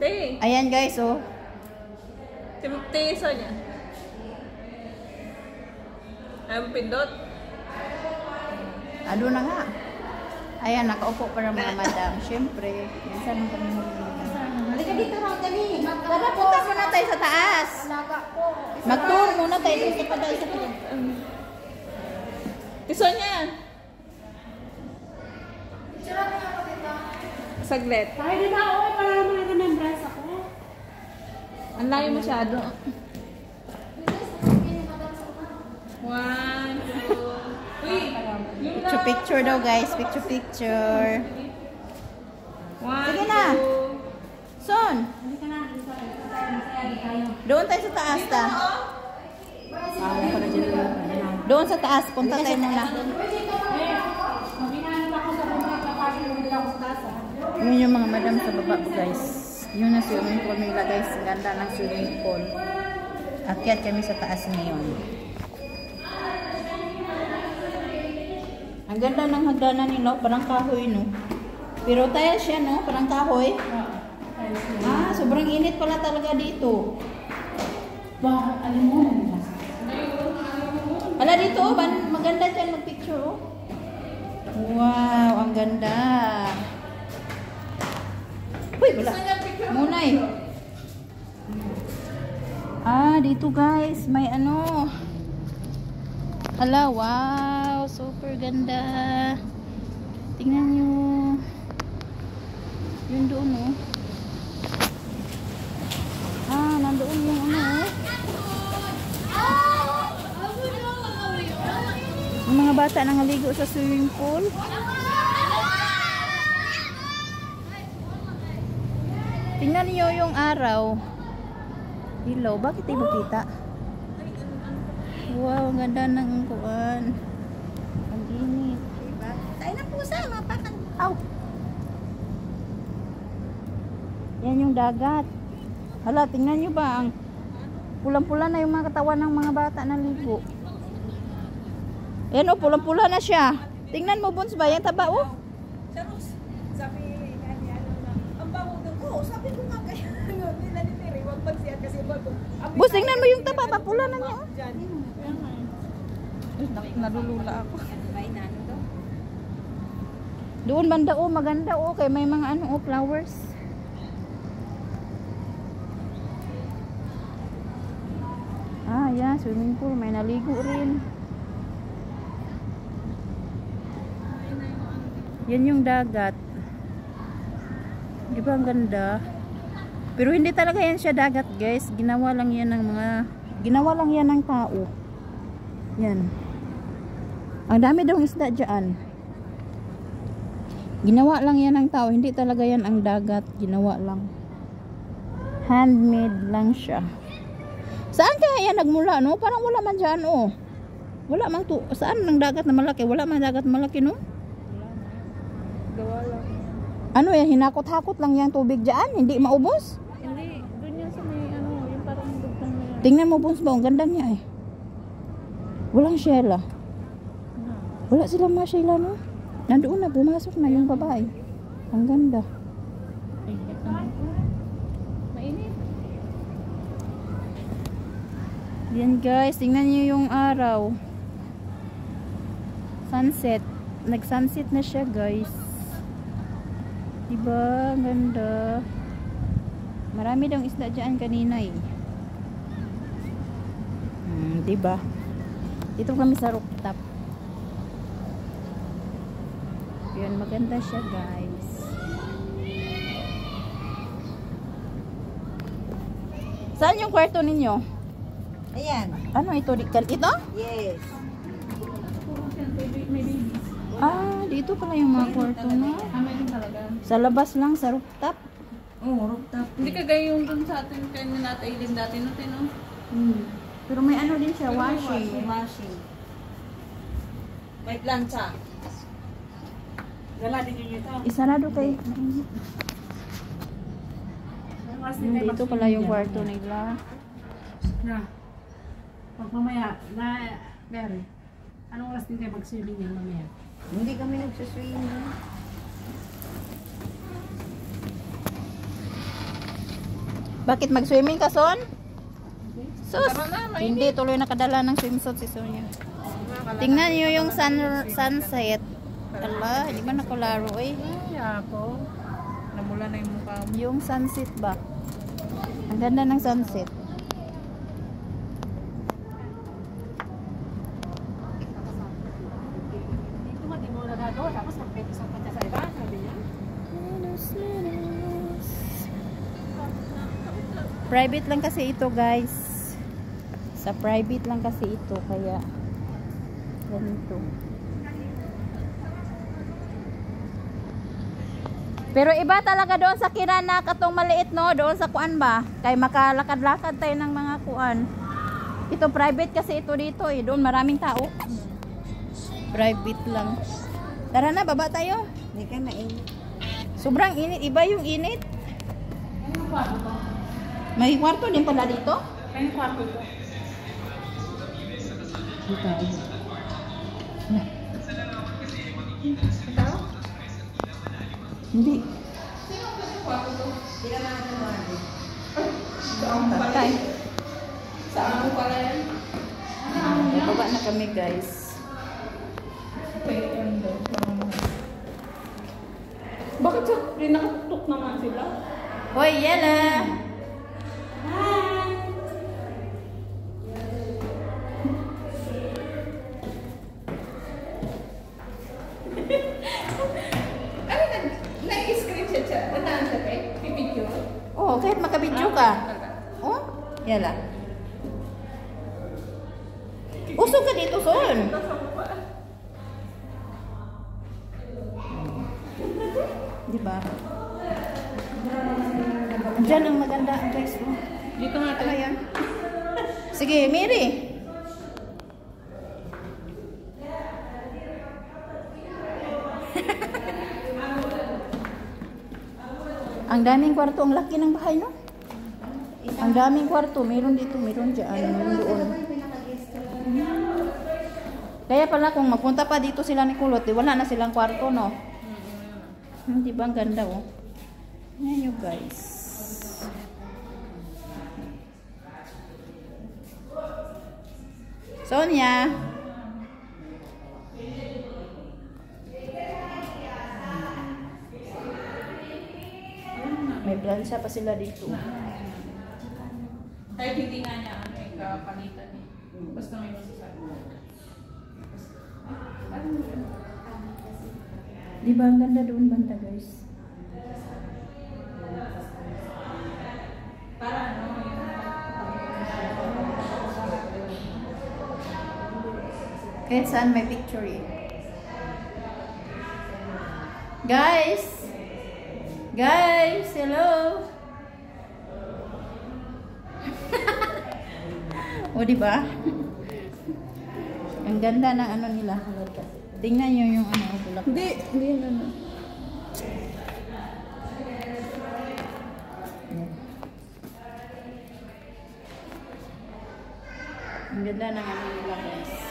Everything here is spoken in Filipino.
Te. Ayan guys, oh. Teso niya. Ang pindot. Ado na nga. Ayan, nakaupo para mga madam. Siyempre, minsan lang kami Halika dito raw, dali. Tara, punta muna tayo sa taas. Mag-tour muna tayo dito pa tayo sa taas. Teso niya. Saglit. Tayo din na, oy, para naman remembrance ako. Ang layo masyado. 1, 2. Uy! Picture daw guys, picture. 1, Sige na. 2. Son, Halika na, dito. Tayo. doon tayo sa taas ta. Doon sa taas, punta tayo muna. Maginanap ako sa bundok na party kung hindi ako sa taas. Yun yung mga madam sa baba po guys. Yun na swimming pool nila guys. Ang ganda ng swimming pool. Akyat kami sa taas ngayon. Ang ganda ng hagdanan nila. Parang kahoy no. Pero tayo siya no. Parang kahoy. Ah, sobrang init pala talaga dito. Bakit? Alam mo, Wala dito oh. Maganda dyan mag-picture oh. Wow, ang ganda. Uy, wala. Munay. Ah, dito guys, may ano. Hala, wow, super ganda. Tingnan nyo. Yun doon, oh. Ah, nandoon yung ano, oh. Yung mga bata nangaligo sa swimming pool. Tingnan niyo yung araw. Hello, bakit di makita? Wow, ang ganda ng kuwan. Ang init. Tayo na pusa, mapakan. Aw! Yan yung dagat. Hala, tingnan nyo ba? Ang pulang-pula na yung mga katawan ng mga bata na ligo. Yan o, pulang-pula na siya. Tingnan mo, Buns ba? Yan taba o. Sabi ang bango ko, sabi ko nga kaya nila ni Terry, wag pagsiyan kasi bago. Bus, tingnan mo yung taba, papula na niya. Nalulula ako. Doon banda o, maganda o. Kaya may mga ano o, flowers. Ah, yan, swimming pool. May naligo rin. Yan yung dagat. Di ba ang ganda? Pero hindi talaga yan siya dagat, guys. Ginawa lang yan ng tao. Yan. Ang dami daw isda dyan. Ginawa lang yan ng tao. Hindi talaga yan ang dagat. Ginawa lang. Handmade lang siya. Saan kaya yan nagmula, no? Parang wala man dyan, oh. Wala man to. Saan ng dagat na malaki? Wala man dagat na malaki, no? Gawa lang. Ano yan? Hinakot-hakot lang yung tubig dyan? Hindi maubos? Hindi, doon yan sa may ano, yung parang dugtang na yan. Tingnan mo, Buns ba? Ang ganda niya, eh. Walang shela. Wala silang mga shela, no? Nandoon na, pumasok na yung babae. Ang ganda. Mainit. Yan guys, tingnan niyo yung araw. Sunset. Nag-sunset na siya guys. Diba? Ang ganda. Marami daw isda dyan kanina eh. Diba? Dito kami sa rooftop. Yun, maganda siya guys. Saan yung kwarto ninyo? Ayan. Ano ito? Ito? Yes. Ah, dito pala yung mga kwarto na. Meron talaga. Sa labas lang, sa rooftop. Oh, rooftop. Hindi kagaya yung dun sa atin kaya natailin dati natin, no? Pero may ano din siya, washing. Washing. May plancha. Gala din yun ito. Isarado kay. Dito pala yung kwarto nila. Na. Pag mamaya, Mary, anong oras din kayo mag-swimming yan mamaya? Hindi kami nagsaswim. Bakit mag-swimming ka, Son? Sus! Hindi tuloy nakadala ng swimsuit si Sonia. Tingnan niyo yung sunset. Ala, di ba nakularo eh? Ay, ako. Namula na yung mukha mo. Yung sunset ba? Ang ganda ng sunset. Dito mo, di mo nagagawa. Tapos magpetisok ka sa iba. Sabi niya. Private lang kasi ito, guys. Sa private lang kasi ito, kaya ganito. Pero iba talaga doon sa Kirana, katong maliit, no? Doon sa kuan ba? Kay makalakad-lakad tayo ng mga kuan. Ito private kasi ito dito eh. Doon maraming tao. Private lang. Tara na, baba tayo. Hindi ka mainit. Sobrang init. Iba yung init. May kwarto din pala dito? Kaya kwarto ko. Hindi. Patay. Saan mo pala yan? Baba na kami, guys. Bakit sa rinakatok naman sila? Hoy, Yela! Ano nag-screenshot siya? Nataan siya eh? Pipicture? Oh, kahit makabidyo ka. Oh, Yela. Usog ka dito, Son. Diba? Diyan ang maganda, guys. Oh. Dito nga Ano yan? Sige, Mary. Ang daming kwarto, ang laki ng bahay, no? Ang daming kwarto, meron dito, meron dyan, meron doon. Kaya pala kung magpunta pa dito sila ni Kulot, wala na silang kwarto, no? Di ba ang ganda, oh? Ayan nyo, guys. Sonia! May plancha pa sila dito. Kahit hindi nga niya ano yung kapalitan eh. Basta may masasabi. Di ba ang ganda doon banda, guys? Para ano Kahit saan may picture eh. Guys! Guys! Hello! O, diba? Ang ganda ng ano nila. Tingnan nyo yung ano, bulak. Hindi ano. Ang ganda ng ano nila, guys.